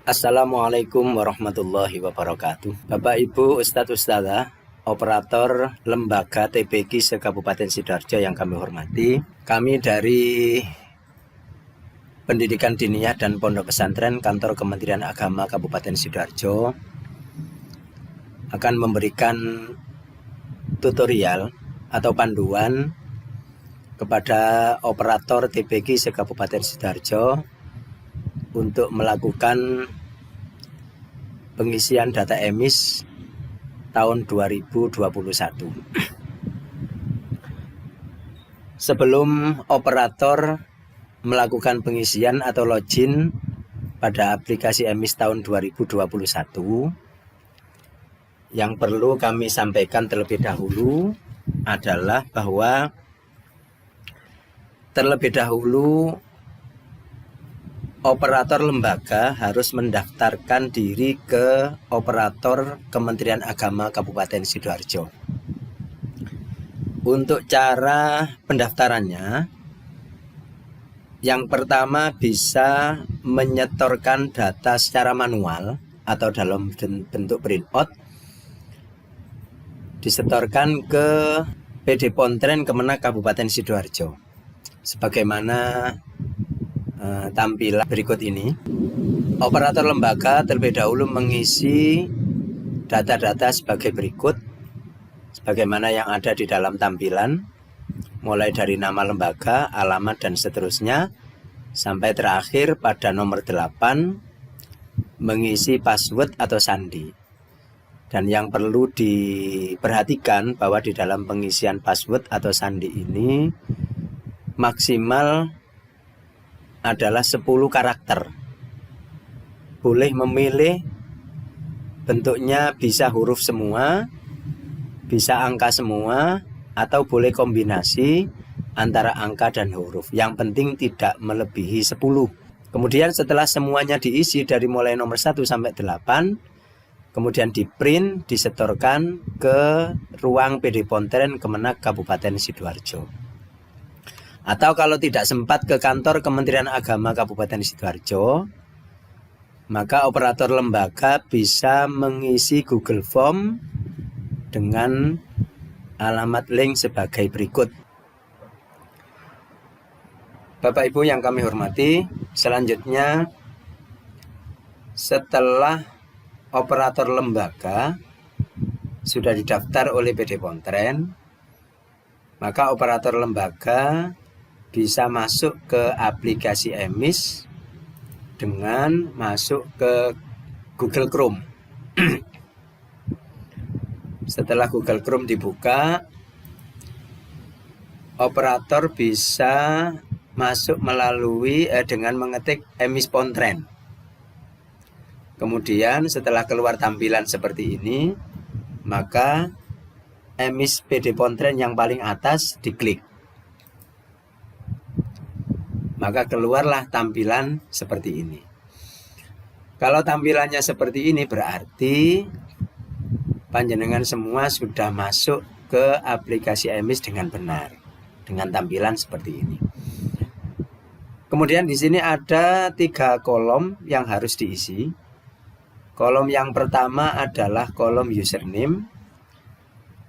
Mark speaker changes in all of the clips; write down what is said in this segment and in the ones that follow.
Speaker 1: Assalamualaikum warahmatullahi wabarakatuh. Bapak Ibu Ustadz Ustadzah, operator lembaga TPQ se-Kabupaten Sidoarjo yang kami hormati. Kami dari Pendidikan Diniyah dan Pondok Pesantren Kantor Kementerian Agama Kabupaten Sidoarjo akan memberikan tutorial atau panduan kepada operator TPQ se-Kabupaten Sidoarjo untuk melakukan pengisian data emis tahun 2021. Sebelum operator melakukan pengisian atau login pada aplikasi emis tahun 2021, yang perlu kami sampaikan terlebih dahulu adalah bahwa terlebih dahulu operator lembaga harus mendaftarkan diri ke operator Kementerian Agama Kabupaten Sidoarjo. Untuk cara pendaftarannya, yang pertama bisa menyetorkan data secara manual atau dalam bentuk printout, disetorkan ke PD Pontren Kemenak Kabupaten Sidoarjo. Sebagaimana tampilan berikut ini. Operator lembaga terlebih dahulu mengisi data-data sebagai berikut, sebagaimana yang ada di dalam tampilan, mulai dari nama lembaga, alamat, dan seterusnya, sampai terakhir pada nomor 8 mengisi password atau sandi. Dan yang perlu diperhatikan bahwa di dalam pengisian password atau sandi ini maksimal adalah 10 karakter. Boleh memilih bentuknya, bisa huruf semua, bisa angka semua, atau boleh kombinasi antara angka dan huruf. Yang penting tidak melebihi 10. Kemudian setelah semuanya diisi dari mulai nomor 1 sampai 8, kemudian di print, disetorkan ke ruang PD Pontren Kemenak Kabupaten Sidoarjo. Atau kalau tidak sempat ke kantor Kementerian Agama Kabupaten Sidoarjo, maka operator lembaga bisa mengisi Google Form dengan alamat link sebagai berikut. Bapak Ibu yang kami hormati, selanjutnya setelah operator lembaga sudah didaftar oleh PD Pontren, maka operator lembaga bisa masuk ke aplikasi emis dengan masuk ke Google Chrome. Setelah Google Chrome dibuka, operator bisa masuk melalui dengan mengetik emis Pontren. Kemudian setelah keluar tampilan seperti ini, maka emis PD Pontren yang paling atas diklik. Maka keluarlah tampilan seperti ini. Kalau tampilannya seperti ini berarti panjenengan semua sudah masuk ke aplikasi emis dengan benar, dengan tampilan seperti ini. Kemudian di sini ada 3 kolom yang harus diisi. Kolom yang pertama adalah kolom username.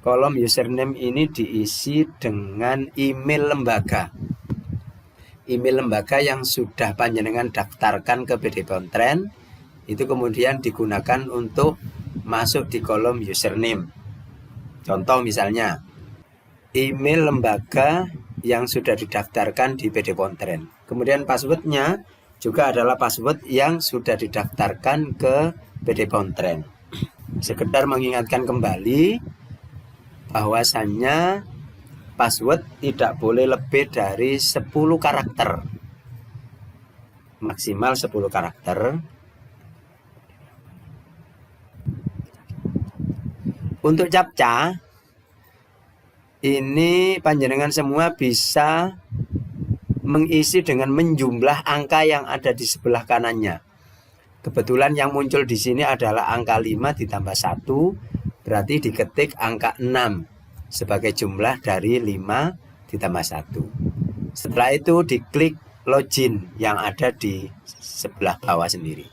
Speaker 1: Kolom username ini diisi dengan email lembaga. Email lembaga yang sudah panjenengan daftarkan ke PD Pontren itu kemudian digunakan untuk masuk di kolom username. Contoh misalnya, email lembaga yang sudah didaftarkan di PD Pontren. Kemudian passwordnya juga adalah password yang sudah didaftarkan ke PD Pontren. Sekedar mengingatkan kembali bahwasannya password tidak boleh lebih dari 10 karakter. Maksimal 10 karakter. Untuk captcha, ini panjenengan semua bisa mengisi dengan menjumlah angka yang ada di sebelah kanannya. Kebetulan yang muncul di sini adalah angka 5 ditambah 1, berarti diketik angka 6. Sebagai jumlah dari 5 ditambah 1. Setelah itu diklik login yang ada di sebelah bawah sendiri.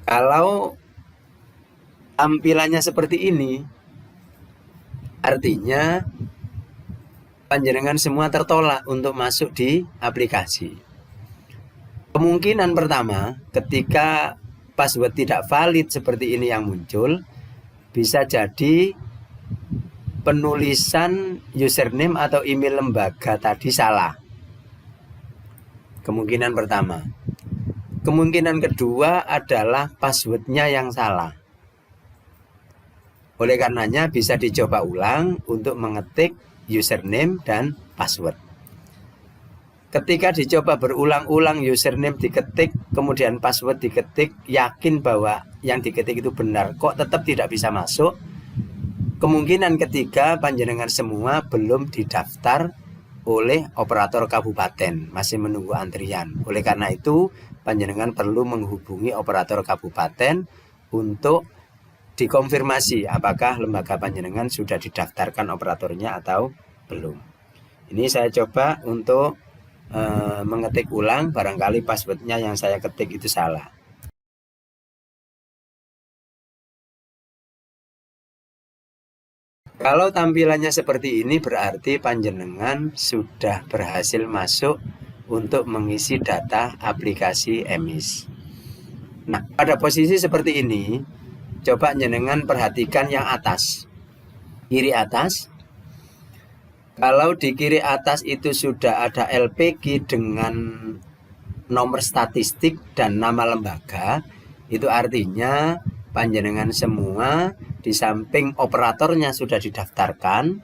Speaker 1: Kalau tampilannya seperti ini, artinya panjenengan semua tertolak untuk masuk di aplikasi. Kemungkinan pertama, ketika password tidak valid seperti ini yang muncul, bisa jadi penulisan username atau email lembaga tadi salah. Kemungkinan pertama. Kemungkinan kedua adalah passwordnya yang salah. Oleh karenanya bisa dicoba ulang untuk mengetik username dan password. Ketika dicoba berulang-ulang username diketik, kemudian password diketik, yakin bahwa yang diketik itu benar, kok tetap tidak bisa masuk, kemungkinan ketiga panjenengan semua belum didaftar oleh operator kabupaten, masih menunggu antrian. Oleh karena itu, panjenengan perlu menghubungi operator kabupaten untuk dikonfirmasi apakah lembaga panjenengan sudah didaftarkan operatornya atau belum. Ini saya coba untuk mengetik ulang, barangkali passwordnya yang saya ketik itu salah. Kalau tampilannya seperti ini berarti panjenengan sudah berhasil masuk untuk mengisi data aplikasi EMIS. Nah, pada posisi seperti ini, coba jenengan perhatikan yang atas, kiri atas. Kalau di kiri atas itu sudah ada LPG dengan nomor statistik dan nama lembaga, itu artinya panjenengan semua di samping operatornya sudah didaftarkan,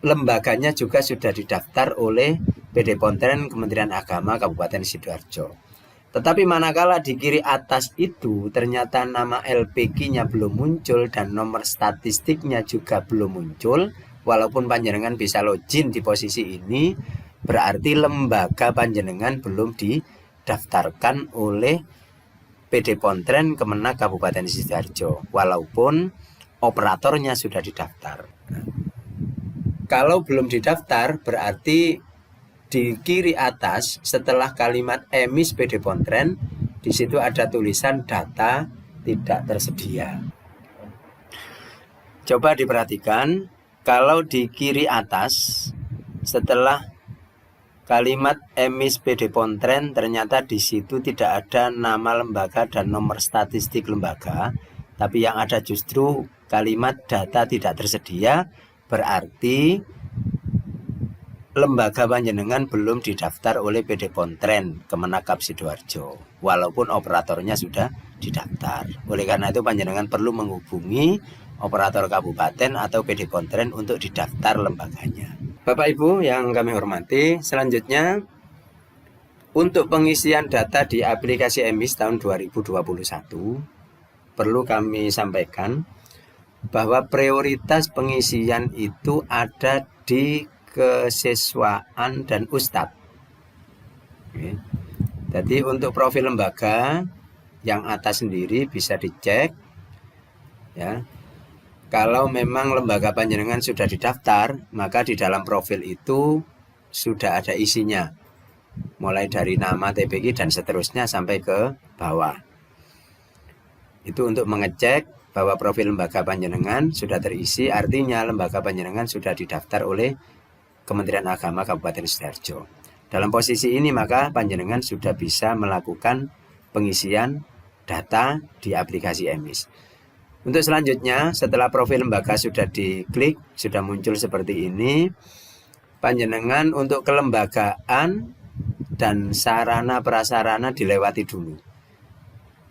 Speaker 1: lembaganya juga sudah didaftar oleh PD Pontren Kementerian Agama Kabupaten Sidoarjo. Tetapi manakala di kiri atas itu ternyata nama LPG-nya belum muncul dan nomor statistiknya juga belum muncul, walaupun panjenengan bisa login di posisi ini, berarti lembaga panjenengan belum didaftarkan oleh PD Pontren Kemenak Kabupaten Sidoarjo, walaupun operatornya sudah didaftar. Kalau belum didaftar, berarti di kiri atas setelah kalimat EMIS PD Pontren, di situ ada tulisan data tidak tersedia. Coba diperhatikan, kalau di kiri atas setelah kalimat EMIS PD Pontren ternyata di situ tidak ada nama lembaga dan nomor statistik lembaga, tapi yang ada justru kalimat data tidak tersedia, berarti lembaga panjenengan belum didaftar oleh PD Pontren Kemenak Sidoarjo, walaupun operatornya sudah didaftar. Oleh karena itu panjenengan perlu menghubungi operator kabupaten atau PD Pontren untuk didaftar lembaganya. Bapak Ibu yang kami hormati, selanjutnya untuk pengisian data di aplikasi EMIS tahun 2021 perlu kami sampaikan bahwa prioritas pengisian itu ada di kesiswaan dan ustadz. Oke. Jadi untuk profil lembaga yang atas sendiri bisa dicek ya. Kalau memang lembaga panjenengan sudah didaftar, maka di dalam profil itu sudah ada isinya, mulai dari nama, TPQ dan seterusnya sampai ke bawah. Itu untuk mengecek bahwa profil lembaga panjenengan sudah terisi, artinya lembaga panjenengan sudah didaftar oleh Kementerian Agama Kabupaten Sidoarjo. Dalam posisi ini maka panjenengan sudah bisa melakukan pengisian data di aplikasi EMIS. Untuk selanjutnya, setelah profil lembaga sudah diklik, sudah muncul seperti ini, panjenengan untuk kelembagaan dan sarana prasarana dilewati dulu.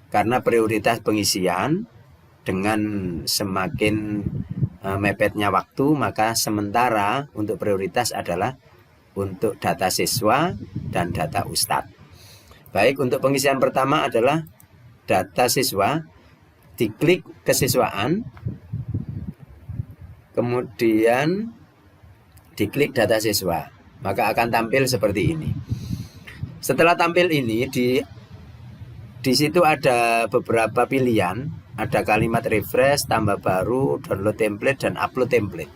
Speaker 1: Karena prioritas pengisian dengan semakin mepetnya waktu, maka sementara untuk prioritas adalah untuk data siswa dan data ustadz. Baik, untuk pengisian pertama adalah data siswa, diklik kesiswaan, kemudian diklik data siswa, maka akan tampil seperti ini. Setelah tampil ini, di situ ada beberapa pilihan, ada kalimat refresh, tambah baru, download template, dan upload template.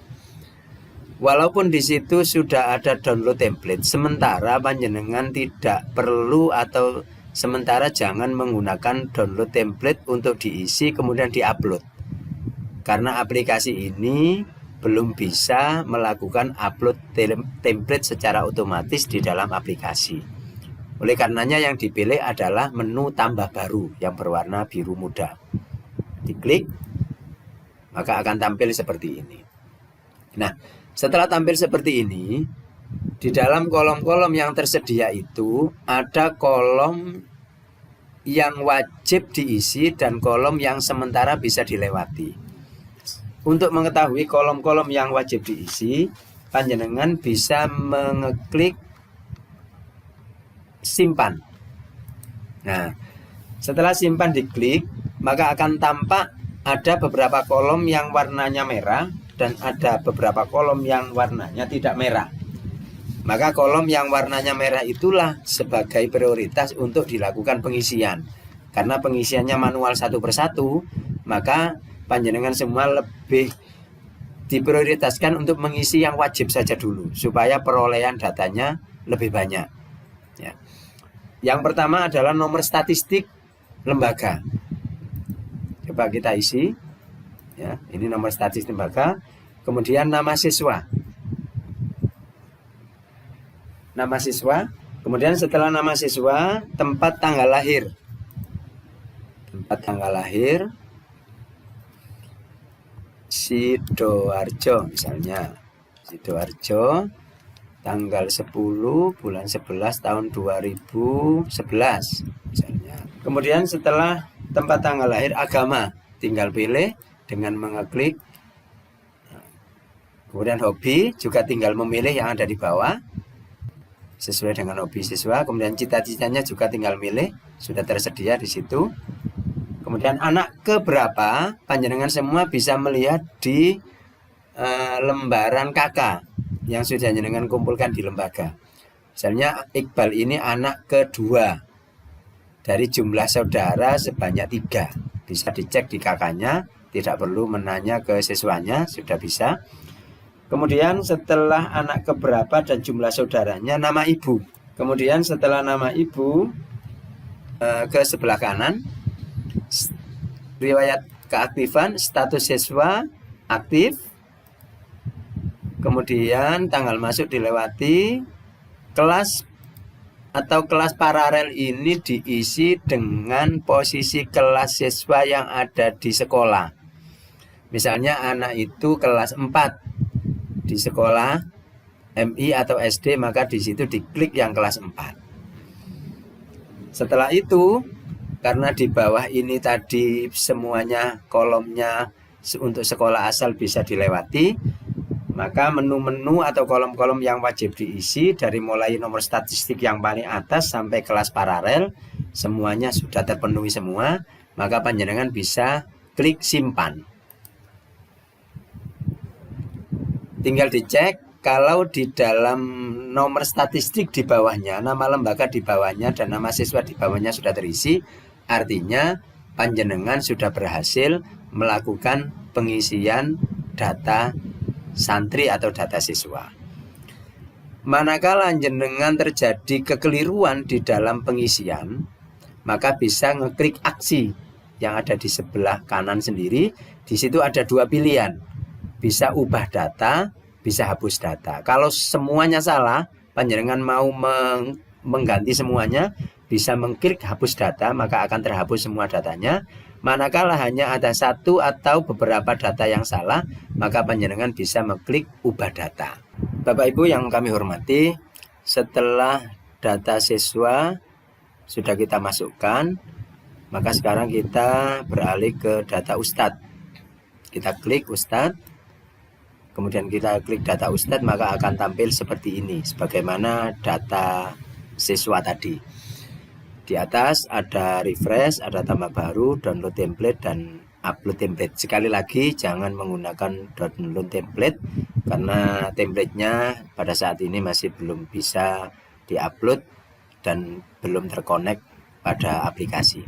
Speaker 1: Walaupun di situ sudah ada download template, sementara panjenengan tidak perlu atau Sementara jangan menggunakan download template untuk diisi kemudian diupload. Karena aplikasi ini belum bisa melakukan upload template secara otomatis di dalam aplikasi. Oleh karenanya yang dipilih adalah menu tambah baru yang berwarna biru muda. Diklik, maka akan tampil seperti ini. Nah, setelah tampil seperti ini, di dalam kolom-kolom yang tersedia itu ada kolom yang wajib diisi dan kolom yang sementara bisa dilewati. Untuk mengetahui kolom-kolom yang wajib diisi, panjenengan bisa mengeklik simpan. Nah, setelah simpan diklik, maka akan tampak ada beberapa kolom yang warnanya merah dan ada beberapa kolom yang warnanya tidak merah. Maka kolom yang warnanya merah itulah sebagai prioritas untuk dilakukan pengisian. Karena pengisiannya manual satu persatu, maka panjenengan semua lebih diprioritaskan untuk mengisi yang wajib saja dulu, supaya perolehan datanya lebih banyak. Ya. Yang pertama adalah nomor statistik lembaga. Coba kita isi. Ya, ini nomor statistik lembaga. Kemudian nama siswa. Nama siswa, kemudian setelah nama siswa, tempat tanggal lahir. Tempat tanggal lahir Sidoarjo misalnya. Sidoarjo tanggal 10 bulan 11 tahun 2011 misalnya. Kemudian setelah tempat tanggal lahir, agama, tinggal pilih dengan mengeklik. Kemudian hobi juga tinggal memilih yang ada di bawah sesuai dengan hobi siswa. Kemudian cita-citanya juga tinggal milih, sudah tersedia di situ. Kemudian anak keberapa, panjenengan semua bisa melihat di lembaran KK yang sudah panjenengan kumpulkan di lembaga. Misalnya Iqbal ini anak kedua dari jumlah saudara sebanyak 3. Bisa dicek di KK-nya, tidak perlu menanya ke siswanya, sudah bisa. Kemudian setelah anak keberapa dan jumlah saudaranya, nama ibu. Kemudian setelah nama ibu, ke sebelah kanan, riwayat keaktifan, status siswa aktif. Kemudian tanggal masuk dilewati. Kelas atau kelas paralel ini diisi dengan posisi kelas siswa yang ada di sekolah. Misalnya anak itu kelas 4 di sekolah MI atau SD, maka di situ diklik yang kelas 4. Setelah itu, karena di bawah ini tadi semuanya kolomnya untuk sekolah asal bisa dilewati, maka menu-menu atau kolom-kolom yang wajib diisi dari mulai nomor statistik yang paling atas sampai kelas paralel semuanya sudah terpenuhi semua, maka panjenengan bisa klik simpan. Tinggal dicek kalau di dalam nomor statistik di bawahnya, nama lembaga di bawahnya dan nama siswa di bawahnya sudah terisi, artinya panjenengan sudah berhasil melakukan pengisian data santri atau data siswa. Manakala jenengan terjadi kekeliruan di dalam pengisian, maka bisa ngeklik aksi yang ada di sebelah kanan sendiri. Di situ ada 2 pilihan. Bisa ubah data, bisa hapus data. Kalau semuanya salah, panjenengan mau mengganti semuanya, bisa mengklik hapus data, maka akan terhapus semua datanya. Manakala hanya ada satu atau beberapa data yang salah, maka panjenengan bisa mengklik ubah data. Bapak Ibu yang kami hormati, setelah data siswa sudah kita masukkan, maka sekarang kita beralih ke data Ustadz. Kita klik Ustadz. Kemudian kita klik data Ustadz, maka akan tampil seperti ini, sebagaimana data siswa tadi. Di atas ada refresh, ada tambah baru, download template, dan upload template. Sekali lagi, jangan menggunakan download template, karena templatenya pada saat ini masih belum bisa diupload dan belum terkonek pada aplikasi.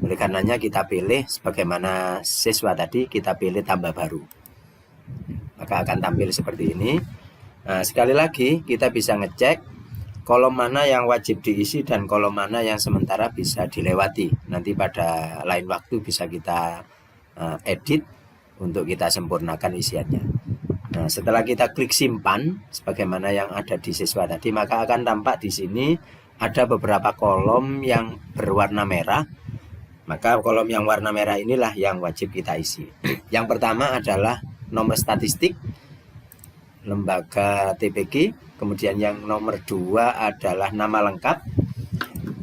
Speaker 1: Oleh karenanya kita pilih sebagaimana siswa tadi, kita pilih tambah baru. Maka akan tampil seperti ini. Nah, sekali lagi kita bisa ngecek kolom mana yang wajib diisi dan kolom mana yang sementara bisa dilewati. Nanti pada lain waktu bisa kita edit untuk kita sempurnakan isiannya. Nah, setelah kita klik simpan sebagaimana yang ada di siswa tadi, maka akan tampak di sini ada beberapa kolom yang berwarna merah. Maka kolom yang warna merah inilah yang wajib kita isi. Yang pertama adalah nomor statistik lembaga TPG. Kemudian yang nomor 2 adalah nama lengkap.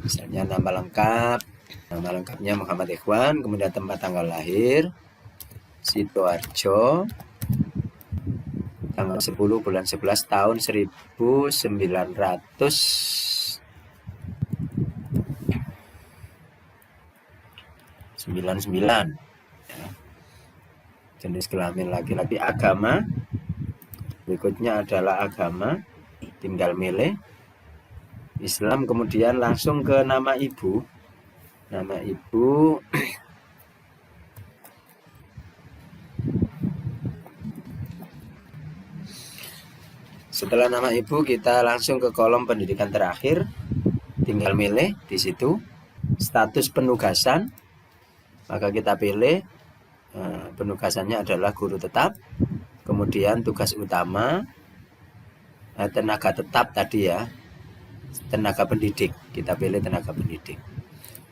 Speaker 1: Misalnya nama lengkapnya Muhammad Ikhwan. Kemudian tempat tanggal lahir Sidoarjo, tanggal 10 bulan 11 tahun 1999 ya. Jenis kelamin laki-laki, agama, berikutnya adalah agama, tinggal milih Islam. Kemudian langsung ke nama ibu. Setelah nama ibu kita langsung ke kolom pendidikan terakhir, tinggal milih di situ status penugasan. Maka kita pilih penugasannya adalah guru tetap. Kemudian tugas utama tenaga tetap tadi ya, tenaga pendidik. Kita pilih tenaga pendidik.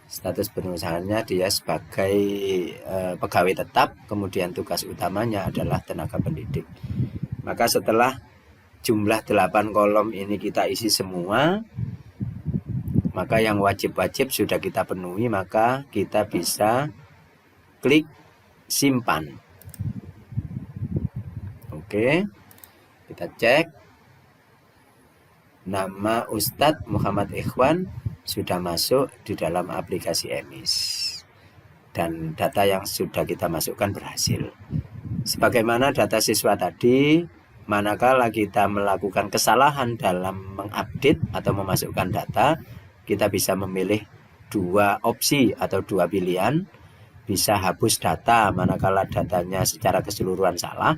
Speaker 1: Status penugasannya dia sebagai pegawai tetap. Kemudian tugas utamanya adalah tenaga pendidik. Maka setelah jumlah 8 kolom ini kita isi semua, maka yang wajib-wajib sudah kita penuhi, maka kita bisa klik simpan. Oke, kita cek. Nama Ustadz Muhammad Ikhwan sudah masuk di dalam aplikasi EMIS. Dan data yang sudah kita masukkan berhasil. Sebagaimana data siswa tadi, manakala kita melakukan kesalahan dalam mengupdate atau memasukkan data, kita bisa memilih 2 opsi atau 2 pilihan. Bisa hapus data manakala datanya secara keseluruhan salah.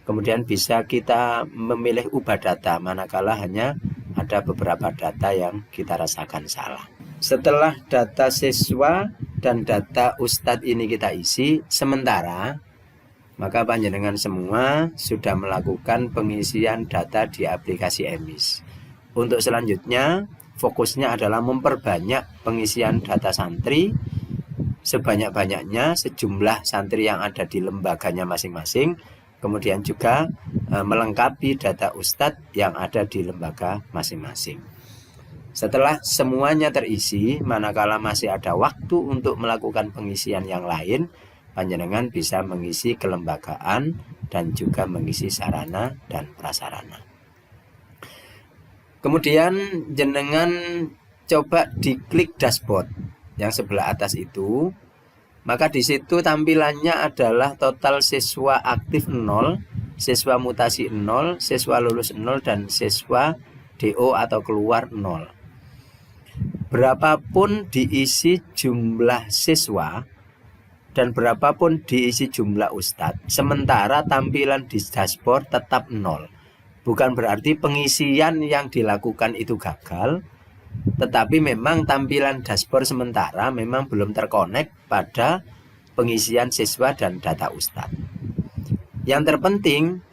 Speaker 1: Kemudian bisa kita memilih ubah data manakala hanya ada beberapa data yang kita rasakan salah. Setelah data siswa dan data Ustadz ini kita isi sementara, maka panjenengan semua sudah melakukan pengisian data di aplikasi EMIS. Untuk selanjutnya, fokusnya adalah memperbanyak pengisian data santri sebanyak-banyaknya, sejumlah santri yang ada di lembaganya masing-masing. Kemudian juga melengkapi data Ustadz yang ada di lembaga masing-masing. Setelah semuanya terisi, manakala masih ada waktu untuk melakukan pengisian yang lain, panjenengan bisa mengisi kelembagaan dan juga mengisi sarana dan prasarana. Kemudian jenengan coba diklik dashboard yang sebelah atas itu, maka di situ tampilannya adalah total siswa aktif 0, siswa mutasi 0, siswa lulus 0, dan siswa DO atau keluar 0. Berapapun diisi jumlah siswa dan berapapun diisi jumlah ustadz, sementara tampilan di dashboard tetap 0. Bukan berarti pengisian yang dilakukan itu gagal, tetapi memang tampilan dashboard sementara memang belum terkonek pada pengisian siswa dan data ustadz. Yang terpenting,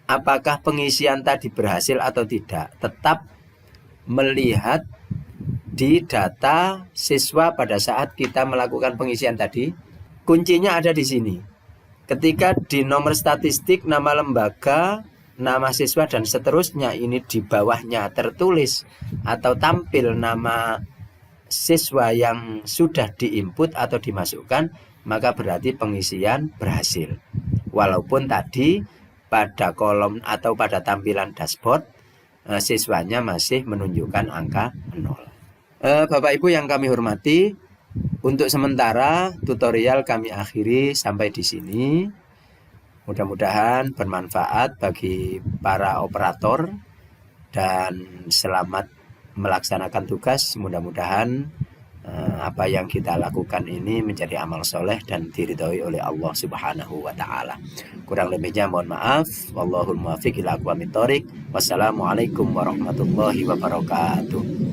Speaker 1: apakah pengisian tadi berhasil atau tidak, tetap melihat di data siswa pada saat kita melakukan pengisian tadi. Kuncinya ada di sini. Ketika di nomor statistik, nama lembaga, nama siswa dan seterusnya ini di bawahnya tertulis atau tampil nama siswa yang sudah diinput atau dimasukkan, maka berarti pengisian berhasil. Walaupun tadi pada kolom atau pada tampilan dashboard siswanya masih menunjukkan angka 0. Bapak Ibu yang kami hormati, untuk sementara tutorial kami akhiri sampai di sini. Mudah-mudahan bermanfaat bagi para operator dan selamat melaksanakan tugas. Mudah-mudahan apa yang kita lakukan ini menjadi amal soleh dan diridhoi oleh Allah Subhanahu wa Ta'ala. Kurang lebihnya mohon maaf. Wallahul muwaffiq ila aqwamit thoriq. Wassalamualaikum warahmatullahi wabarakatuh.